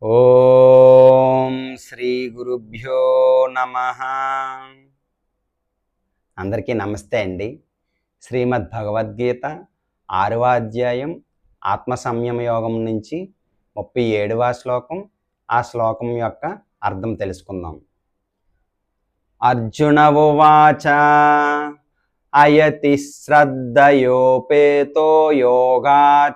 ఓం శ్రీ గురుభ్యో నమః. అందరికీ నమస్తే అండి. శ్రీమద్ భగవద్గీత 6వ అధ్యాయం ఆత్మ సంయమ యోగం నుంచి 37వ శ్లోకం. ఆ శ్లోకం యొక్క అర్థం తెలుసుకుందాం. అర్జున ఉవాచ అయతి శ్రద్ధయోపేతో యోగాచ్చలితమానసః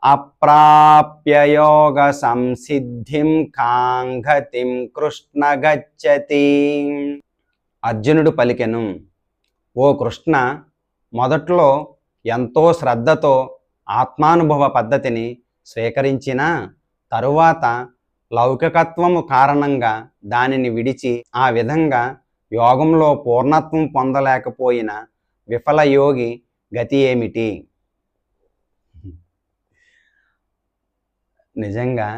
అప్రాప్య యోగ సంసిద్ధిం కాంగతిం కృష్ణ గచ్చతి. అర్జునుడు పలికెను, ఓ కృష్ణ, మొదట్లో ఎంతో శ్రద్ధతో ఆత్మానుభవ పద్ధతిని స్వీకరించిన తరువాత లౌకికత్వము కారణంగా దానిని విడిచి ఆ విధంగా యోగంలో పూర్ణత్వం పొందలేకపోయిన విఫల యోగి గతి ఏమిటి? నిజంగా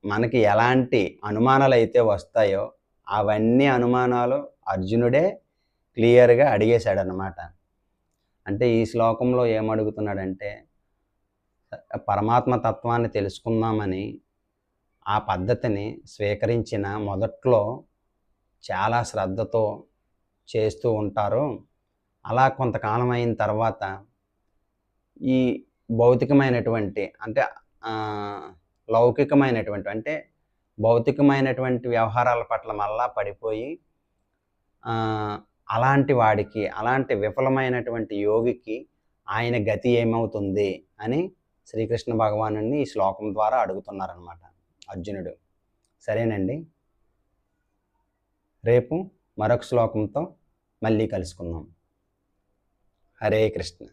మనకి ఎలాంటి అనుమానాలు అయితే వస్తాయో అవన్నీ అనుమానాలు అర్జునుడే క్లియర్గా అడిగేశాడనమాట. అంటే ఈ శ్లోకంలో ఏమడుగుతున్నాడంటే, పరమాత్మ తత్వాన్ని తెలుసుకుందామని ఆ పద్ధతిని స్వీకరించిన మొదట్లో చాలా శ్రద్ధతో చేస్తూ ఉంటారు. అలా కొంతకాలం అయిన తర్వాత ఈ భౌతికమైనటువంటి అంటే లౌకికమైనటువంటి అంటే భౌతికమైనటువంటి వ్యవహారాల పట్ల మళ్ళా పడిపోయి అలాంటి వాడికి, అలాంటి విఫలమైనటువంటి యోగికి ఆయన గతి ఏమవుతుంది అని శ్రీకృష్ణ భగవానుని ఈ శ్లోకం ద్వారా అడుగుతున్నారనమాట అర్జునుడు. సరేనండి, రేపు మరొక శ్లోకంతో మళ్ళీ కలుసుకుందాం. హరే కృష్ణ.